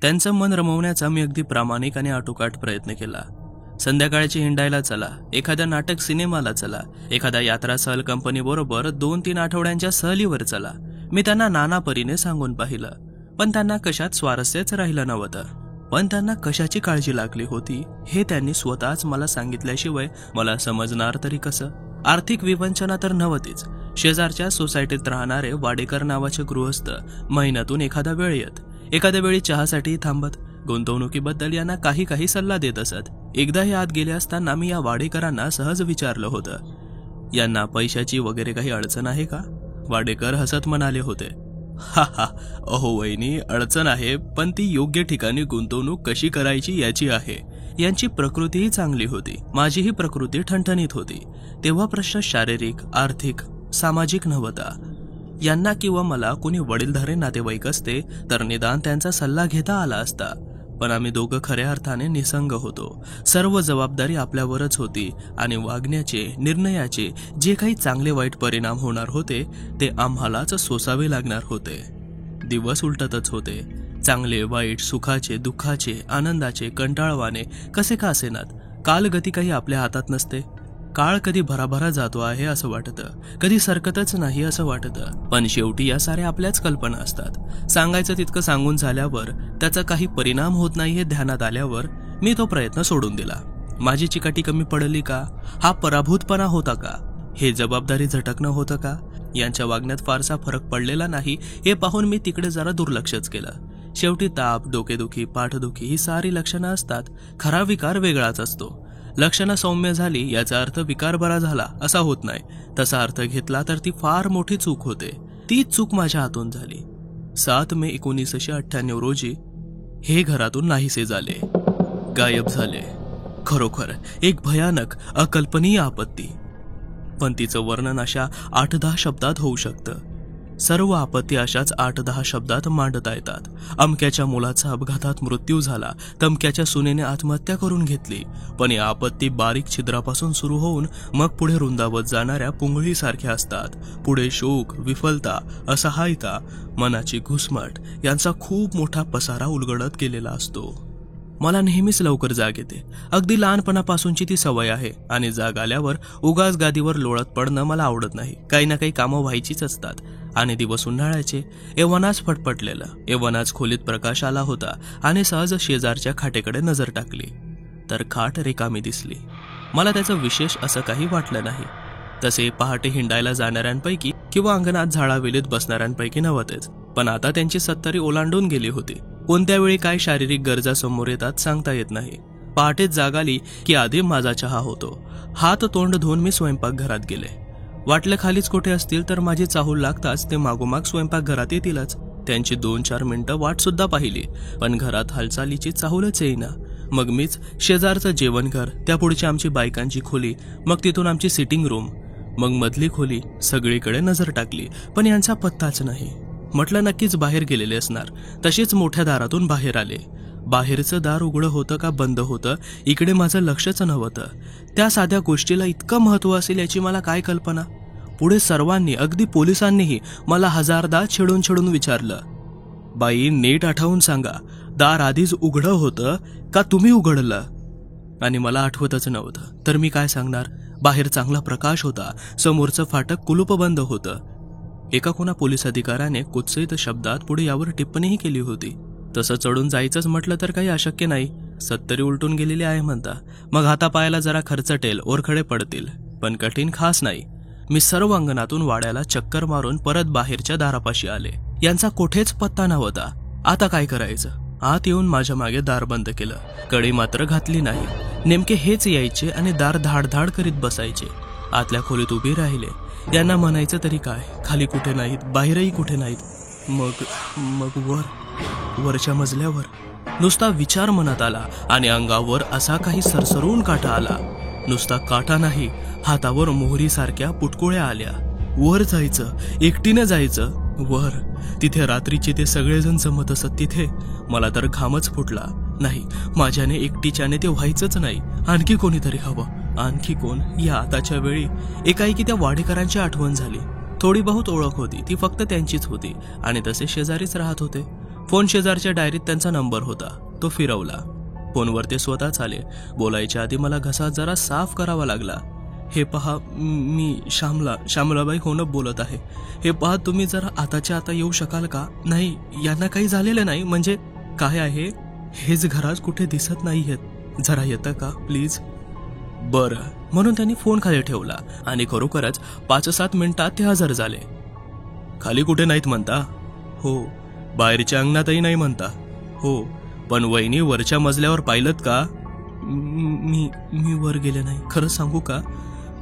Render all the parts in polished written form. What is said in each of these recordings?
त्यांचं मन रमवण्याचा मी अगदी प्रामाणिक आणि आटोकाट प्रयत्न केला. संध्याकाळची हिंडायला चला, एखाद्या नाटक सिनेमाला चला, एखाद्या यात्रा सहल कंपनीबरोबर 2-3 आठवड्यांच्या सहलीवर चला. मी त्यांना नाना परीने सांगून पाहिलं, पण त्यांना कशात स्वारस्यच राहिलं नव्हतं. पण त्यांना कशाची काळजी लागली होती हे त्यांनी स्वतःच मला सांगितल्याशिवाय मला समजणार तरी कसं. आर्थिक विवंचना तर नव्हतीच. शेजारच्या सोसायटीत राहणारे वाडेकर नावाचे गृहस्थ महिन्यातून एखादा वेळ येत, एखाद्या वेळी चहासाठी थांबत, गुंतवणुकीबद्दल यांना काही सल्ला देत असत. एकदा हे आत गेले असताना मी या वाडेकरांना सहज विचारलं होतं, यांना पैशाची वगैरे काही अडचण आहे का? वाडेकर हसत म्हणाले होते, हा हा, अहो वहिनी, अडचण आहे, पण ती योग्य ठिकाणी गुंतवणूक कशी करायची याची आहे. यांची प्रकृतीही चांगली होती, माझीही प्रकृती ठणठणीत होती. तेव्हा प्रश्न शारीरिक, आर्थिक, सामाजिक नव्हता. यांना किंवा मला कोणी वडीलधारे नातेवाईक असते तर निदान त्यांचा सल्ला घेता आला असता. पण आम्ही दोघं खऱ्या अर्थाने निसंग होतो. सर्व जबाबदारी आपल्यावरच होती आणि वागण्याचे, निर्णयाचे जे काही चांगले वाईट परिणाम होणार होते ते आम्हालाच सोसावे लागणार होते. दिवस उलटतच होते. चांगले वाईट, सुखाचे, दुःखाचे, आनंदाचे, कंटाळवाणे कसे का असेनात, कालगती काही आपल्या हातात नसते. काळ कधी भराभरा जातो आहे असं वाटतं, कधी सरकतच नाही असं वाटतं. पण शेवटी या साऱ्या आपल्याच कल्पना असतात. सांगायचं तितकं सांगून झाल्यावर त्याचा काही परिणाम होत नाही हे ध्यानात आल्यावर मी तो प्रयत्न सोडून दिला. माझी चिकाटी कमी पडली का? हा पराभूतपणा होता का? हे जबाबदारी झटकणं होतं का? यांच्या वागण्यात फारसा फरक पडलेला नाही हे पाहून मी तिकडे जरा दुर्लक्षच केलं. शेवटी ताप, डोकेदुखी, पाठदुखी ही सारी लक्षणं असतात. खरा विकार वेगळाच असतो. लक्षणं सौम्य झाली याचा अर्थ विकार बरा झाला असा होत नाही. तसा अर्थ घेतला तर ती फार मोठी चूक होते. तीच चूक माझ्या हातून झाली. 7 मे 1998 रोजी हे घरातून नाहीसे झाले, गायब झाले. खरोखर एक भयानक, अकल्पनीय आपत्ती. पण तिचं वर्णन अशा 8-10 शब्दात होऊ शकतं. सर्व आपत्ती अशाच 8-10 शब्दात मांडता येतात. अमक्याच्या मुलाचा अपघातात मृत्यू झाला, तमक्याच्या सुनेने आत्महत्या करून घेतली. पण या आपत्ती बारीक छिद्रापासून सुरू होऊन मग पुढे रुंदावत जाणाऱ्या पुंगळीसारख्या असतात. पुढे शोक, विफलता, असहायता, मनाची घुसमट यांचा खूप मोठा पसारा उलगडत गेलेला असतो. मला नेहमीच लवकर जाग येते. अगदी लहानपणापासूनची ती सवय आहे आणि जाग आल्यावर उगाच गादीवर लोळत पडणं मला आवडत नाही. काही ना काही कामं व्हायचीच असतात. आणि दिवस उन्हाळ्याचे. एव्हानाच फटफटलेलं. एव्हानाच खोलीत प्रकाश आला होता आणि सहज शेजारच्या खाटेकडे नजर टाकली तर खाट रिकामी दिसली. मला त्याचं विशेष असं काही वाटलं नाही. तसे पहाटे हिंडायला जाणाऱ्यांपैकी किंवा अंगणात झाडावेलीत बसणाऱ्यांपैकी नव्हतेच. पण आता त्यांची 70 ओलांडून गेली होती. कोणत्या वेळी काय शारीरिक गरजा समोर येतात सांगता येत नाही. पहाटेच जाग आली की आधी माझा चहा होतो. हात तोंड धुवून मी स्वयंपाकघरात गेले. वाटलं खालीच कुठे असतील तर माझी चाहूल लागताच ते मागोमाग स्वयंपाकघरात येतीलच. त्यांची 2-4 मिनिटं वाट सुद्धा पाहिली पण घरात हालचालीची चाहूलच येईना. मग मीच शेजारचं जेवणघर, त्यापुढची आमची बायकांची खोली, मग तिथून आमची सिटिंग रूम, मग मधली खोली, सगळीकडे नजर टाकली पण यांचा पत्ताच नाही. म्हटलं नक्कीच बाहेर गेलेले असणार. तशीच मोठ्या दारातून बाहेर आले. बाहेरचं दार उघडं होतं का बंद होतं इकडे माझं लक्षच नव्हतं. त्या साध्या गोष्टीला इतकं महत्त्व असेल याची मला काय कल्पना. पुढे सर्वांनी, अगदी पोलिसांनीही मला 1000दा छेडून विचारलं, बाई नीट आठवून सांगा, दार आधीच उघडं होतं का तुम्ही उघडलं? आणि मला आठवतच नव्हतं. तर मी काय सांगणार. बाहेर चांगला प्रकाश होता. समोरचं फाटक कुलूप बंद होतं. एका कोणा पोलीस अधिकाऱ्याने कुत्सित शब्दात पुढे यावर टिप्पणीही केली होती. तसं चढून जायचंच म्हटलं तर काही अशक्य नाही. 70 उलटून गेलेली आहे म्हणता. मग हातापायाला जरा खर्चटेल, ओरखडे पडतील, पण कठीण खास नाही. मी सर्व अंगणातून वाड्याला चक्कर मारून परत बाहेरच्या दारापाशी आले. यांचा कोठेच पत्ता नव्हता. आता काय करायचं. आत येऊन माझ्या मागे दार बंद केलं. कडी मात्र घातली नाही. नेमके हेच यायचे आणि दार धाडधाड करीत बसायचे. आतल्या खोलीत उभी राहिले. यांना म्हणायचं तरी काय. खाली कुठे नाहीत, बाहेरही कुठे नाहीत. मग वरच्या मजल्यावर नुसता विचार मनात आला आणि अंगावर असा काही सरसरून काटा आला. नुसता काटा नाही, हातावर मोहरीसारख्या पुटकुळ्या आल्या. वर जायचं, एकटीनं जायचं वर. तिथे रात्रीचे ते सगळेजण जमत असत. तिथे मला तर घामच फुटला. नाही, माझ्याने एकटीच्याने ते व्हायचंच नाही. आणखी कोणीतरी हवं. आणखी कोण. या आताच्या वेळी एकाएकी त्या वाडेकरांची आठवण झाली. थोडी बहुत ओळख होती, ती फक्त त्यांचीच होती आणि तसे शेजारीच राहत होते. फोन शेजारच्या डायरीत त्यांचा नंबर होता. तो फिरवला. फोनवर ते स्वतःच आले. बोलायच्या आधी मला घसा जरा साफ करावा लागला. हे पहा, मी श्यामलाबाई होणं बोलत आहे. हे पहा, तुम्ही जरा आताच्या आता येऊ शकाल का? नाही, यांना काही झालेलं नाही. म्हणजे काय आहे, हेच घरात कुठे दिसत नाहीयेत. जरा येतं का प्लीज? बरं, म्हणून त्यांनी फोन खाली ठेवला आणि खरोखरच 5-7 मिनिटात ते हजर झाले. खाली कुठे नाहीत म्हणता? हो. बाहेरच्या अंगणातही नाही म्हणता? हो. पण वहिनी वरच्या मजल्यावर पाहिलत का? मी वर गेले नाही. खरं सांगू का,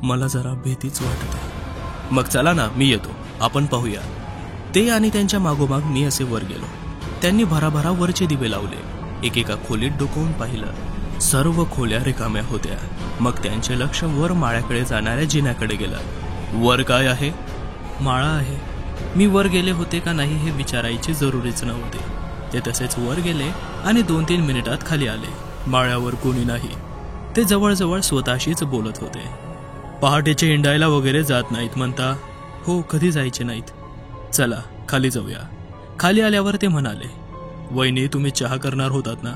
मला जरा भीतीच वाटत आहे. मग चला ना, मी येतो, आपण पाहूया. ते आणि त्यांच्या मागोमाग मी असे वर गेलो. त्यांनी भराभरा वरचे दिवे लावले. एकेका खोलीत डोकावून पाहिलं. सर्व खोल्या रिकाम्या होत्या. मग त्यांचे लक्ष वर माळ्याकडे जाणाऱ्या जिन्याकडे गेलं. वर काय आहे? माळा आहे. मी वर गेले होते का नाही हे विचारायचे जरुरीच नव्हते. ते तसेच वर गेले आणि 2-3 मिनिटात खाली आले. माळ्यावर कोणी नाही. ते जवळजवळ स्वतःशीच बोलत होते. पहाटेचे हिंडायला वगैरे जात नाहीत म्हणता? हो, कधी जायचे नाहीत. चला खाली जाऊया. खाली आल्यावर ते म्हणाले, वहिनी तुम्ही चहा करणार होतात ना,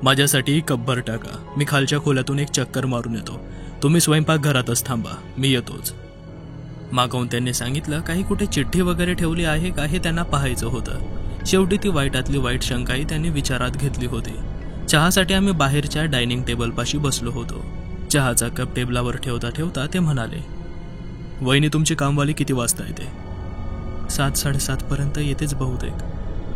माझ्यासाठी कपभर टाका. मी खालच्या खोल्यातून एक चक्कर मारून येतो. तुम्ही स्वयंपाकघरातच थांबा, मी येतोच. मागवून त्यांनी सांगितलं काही कुठे चिठ्ठी वगैरे ठेवली आहे का हे त्यांना पाहायचं होतं. शेवटी ती वाईटातली वाईट शंकाही त्यांनी विचारात घेतली होती. चहासाठी आम्ही बाहेरच्या डायनिंग टेबलपाशी बसलो होतो. चहाचा कप टेबलावर ठेवता ठेवता ते म्हणाले, वहिनी तुमची कामवाली किती वाजता येते? 7-7:30 पर्यंत येतेच बहुतेक.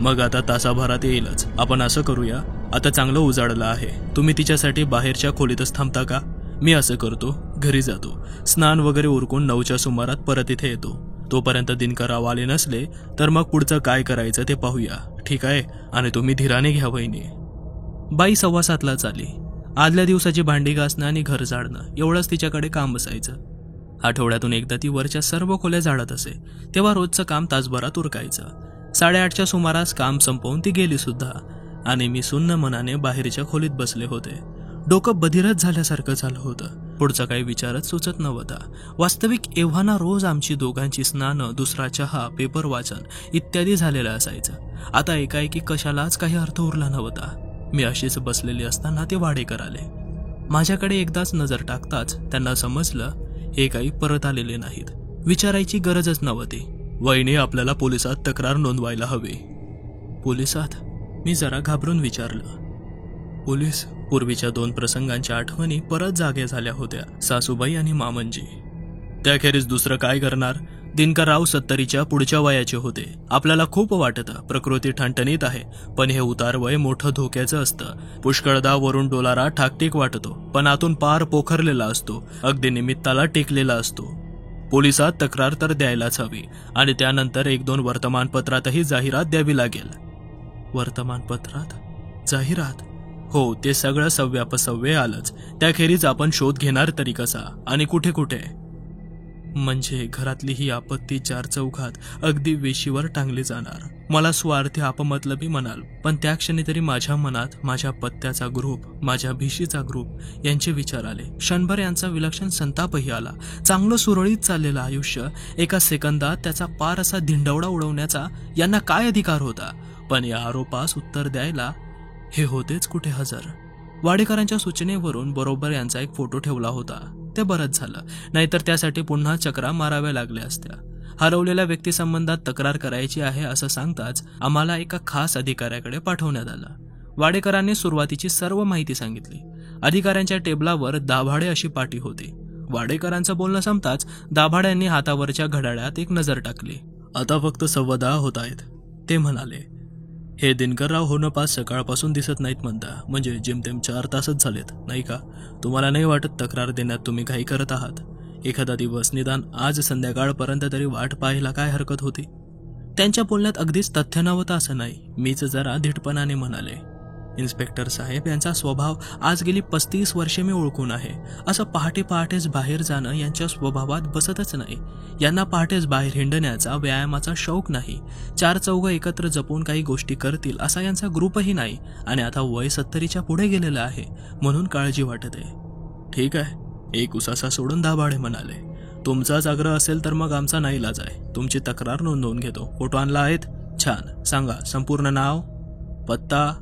मग आता तासाभरात येईलच. आपण असं करूया, आता चांगलं उजाडलं आहे, तुम्ही तिच्यासाठी बाहेरच्या खोलीतच थांबता का? मी असं करतो, घरी जातो, स्नान वगैरे उरकून 9च्या सुमारात परत इथे येतो. तोपर्यंत दिनकरराव आले नसले तर मग पुढचं काय करायचं ते पाहूया, ठीक आहे? आणि तुम्ही धीराने घ्या वहिनी. बाई 7:15लाच आली. आदल्या दिवसाची भांडी घासणं आणि घर झाडणं एवढंच तिच्याकडे काम असायचं. आठवड्यातून एकदा ती वरच्या सर्व खोल्या झाडत असे. तेव्हा रोजचं काम तासभरात उरकायचं. 8:30च्या सुमारास काम संपवून ती गेली सुद्धा आणि मी सुन्न मनाने बाहेरच्या खोलीत बसले होते. डोकं बधिरच झाल्यासारखं झालं होतं. पुढचा काही विचारच सुचत नव्हता. वास्तविक एव्हाना रोज आमची दोघांची स्नानं, दुसरा चहा, पेपर वाचन इत्यादी झालेलं असायचं. आता एकाएकी कशालाच काही अर्थ उरला नव्हता. मी अशीच बसलेली असताना ते वाडेकर आले. माझ्याकडे एकदाच नजर टाकताच त्यांना समजलं हे काही परत आलेले नाहीत. विचारायची गरजच नव्हती. वहिनी आपल्याला पोलिसात तक्रार नोंदवायला हवी. पोलिसात? मी जरा घाबरून विचारलं. पोलीस? पूर्वीच्या 2 प्रसंगांच्या आठवणी परत जाग्या झाल्या होत्या. सासूबाई आणि मामनजी. त्याखेरीज दुसरं काय करणार? दिनकरराव 70च्या पुढच्या वयाचे होते. आपल्याला खूप वाटतं प्रकृती ठणठणीत आहे, पण हे उतार वय मोठं धोक्याचं असतं. पुष्कळदा वरून डोलारा ठाकठीक वाटतो, पण आतून पार पोखरलेला असतो, अगदी निमित्ताला टेकलेला असतो. पोलिसात तक्रार तर द्यायलाच हवी आणि त्यानंतर 1-2 वर्तमानपत्रातही जाहिरात द्यावी लागेल. वर्तमानपत्रात जाहिरात? हो, ते सगळं सव्यापसव्य आलंच. त्याखेरीज आपण शोध घेणार तरी कसा आणि कुठे कुठे? म्हणजे घरातली ही आपत्ती 4 चौघात अगदी वेशीवर टांगली जाणार. मला स्वार्थी अपमतलबी म्हणाल, पण त्या क्षणी तरी माझ्या मनात माझ्या पत्त्याचा ग्रुप, माझ्या भिशीचा ग्रुप यांचे विचार आले. क्षणभर यांचा विलक्षण संतापही आला. चांगलं सुरळीत चाललेलं आयुष्य एका सेकंदात त्याचा पार असा धिंडवडा उडवण्याचा यांना काय अधिकार होता? पण या आरोपास उत्तर द्यायला हे होतेच कुठे हजर. वाडेकरांच्या सूचनेवरून बरोबर यांचा एक फोटो ठेवला होता. ते बरंच झालं, नाहीतर त्यासाठी पुन्हा चक्रा माराव्या लागल्या असत्या. हरवलेल्या व्यक्तीसंबंधात तक्रार करायची आहे असं सांगताच आम्हाला एका खास अधिकाऱ्याकडे पाठवण्यात आलं. वाडेकरांनी सुरुवातीची सर्व माहिती सांगितली. अधिकाऱ्यांच्या टेबलावर दाभाडे अशी पाटी होती. वाडेकरांचं बोलणं संपताच दाभाड्यांनी हातावरच्या घड्याळात एक नजर टाकली. आता फक्त 10:15 होत आहेत. ते म्हणाले, हे दिनकरराव होणं 5 सकाळपासून दिसत नाहीत म्हणता, म्हणजे जेमतेम 4 तासच झालेत, नाही का? तुम्हाला नाही वाटत तक्रार देण्यात तुम्ही घाई करत आहात? एखादा दिवस, निदान आज संध्याकाळपर्यंत तरी वाट पाहायला काय हरकत होती? त्यांच्या बोलण्यात अगदीच तथ्य नव्हतं असं नाही. मीच जरा धीटपणाने म्हणाले, इन्स्पेक्टर साहेब यांचा स्वभाव आज गेली 35 वर्षे मी ओळखून आहे. असं पहाटे पहाटेच बाहेर जाणं यांच्या स्वभावात बसतच नाही. यांना पहाटेच बाहेर हिंडण्याचा, व्यायामाचा शौक नाही. 4 चौघं एकत्र जपून काही गोष्टी करतील असा यांचा ग्रुपही नाही. आणि आता वय 70च्या पुढे गेलेलं आहे, म्हणून काळजी वाटत आहे. ठीक आहे, एक उसासा सोडून दाभाडे म्हणाले, तुमचाच आग्रह असेल तर मग आमचा नाईलाज आहे. तुमची तक्रार नोंदवून घेतो. फोटो आणला आहेत? छान. सांगा संपूर्ण नाव? पत्ता?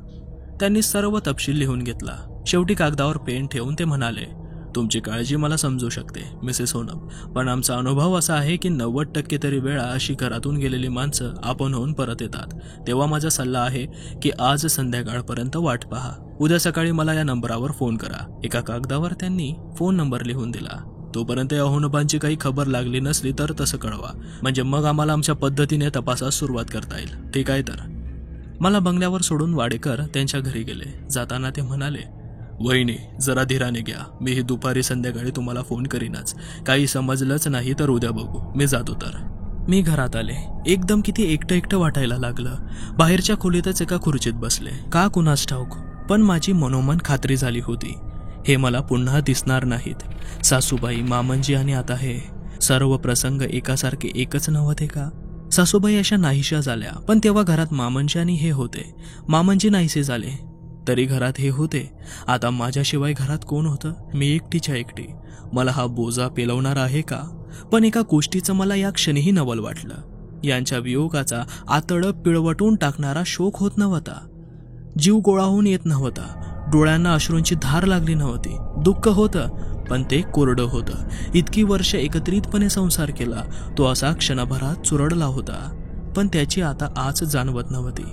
त्यांनी सर्व तपशील लिहून घेतला. शेवटी कागदावर पेन ठेवून ते म्हणाले, तुमची काळजी मला समजू शकते मिसेस सोनम, पण आमचा अनुभव असा आहे की 90% तरी वेळा अशी घरातून गेलेली माणसं आपण होऊन परत येतात. तेव्हा माझा सल्ला आहे की आज संध्याकाळपर्यंत वाट पहा. उद्या सकाळी मला या नंबरावर फोन करा. एका कागदावर त्यांनी फोन नंबर लिहून दिला. तोपर्यंत या हुनबांची काही खबर लागली नसली तर तसं कळवा, म्हणजे मग आम्हाला आमच्या पद्धतीने तपासास सुरुवात करता येईल. ठीक आहे तर? मला बंगल्यावर सोडून वाडेकर त्यांच्या घरी गेले. जाताना ते म्हणाले, वहिनी जरा धीराने घ्या, मी ही दुपारी संध्याकाळी तुम्हाला फोन करीनच. काही समजलंच नाही तर उद्या बघू. मी जातो तर. मी घरात आले. एकदम किती एकटं एकटं वाटायला लागलं. बाहेरच्या खोलीतच एका खुर्चीत बसले. का कुणास ठाऊक, पण माझी मनोमन खात्री झाली होती हे मला पुन्हा दिसणार नाहीत. सासूबाई, मामंजी आणि आता हे सर्व प्रसंग एकासारखे एकच नव्हते का? सासूबाई अशा नाहीशा झाल्या, पण तेव्हा घरात मामंजी आणि हे होते. मामंजी नाहीसे झाले तरी घरात हे होते. आता माझ्याशिवाय घरात कोण होतं? मी एकटीच्या एकटी. मला हा बोजा पेलवणार आहे का? पण एका गोष्टीचं मला या क्षणीही नवल वाटलं. यांच्या वियोगाचा आतडं पिळवटून टाकणारा शोक होत नव्हता. जीव गोळाहून येत नव्हता. डोळ्यांना अश्रूंची धार लागली नव्हती. दुःख होतं, पण ते कोरडं होतं. इतकी वर्ष एकत्रितपणे संसार केला, तो असा क्षणभरात चुरडला होता. पण त्याची आता आच जाणवत नव्हती.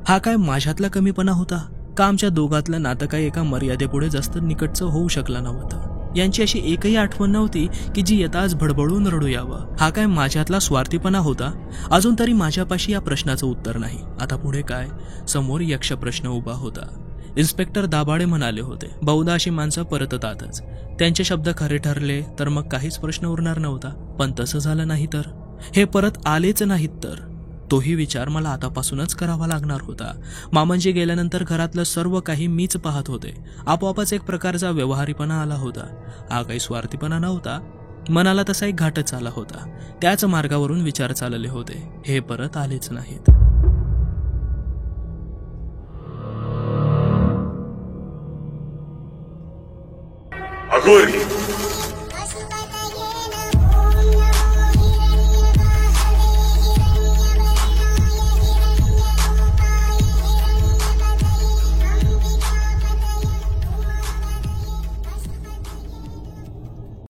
हा काय माझ्यातला कमीपणा होता का आमच्या दोघातलं नातं काही एका मर्यादेपुढे जास्त निकटचं होऊ शकलं नव्हतं? यांची अशी एकही आठवण नव्हती की जी येताच भडबडून रडू यावं. हा काय माझ्यातला स्वार्थीपणा होता? अजून तरी माझ्यापाशी या प्रश्नाचं उत्तर नाही. आता पुढे काय? समोर यक्ष प्रश्न उभा होता. इन्स्पेक्टर दाभाडे म्हणाले होते, बहुधा अशी माणसं परततातच. त्यांचे शब्द खरे ठरले तर मग काहीच प्रश्न उरणार नव्हता. पण तसं झालं नाही तर? हे परत आलेच नाहीत तर? तोही विचार मला आतापासूनच करावा लागणार होता. मामंजी गेल्यानंतर घरातलं सर्व काही मीच पाहत होते. आपोआपच एक प्रकारचा व्यवहारीपणा आला होता. हा काही स्वार्थीपणा नव्हता. मनाला तसा एक घाटच आला होता. त्याच मार्गावरून विचार चालले होते. हे परत आलेच नाहीत. अघोरी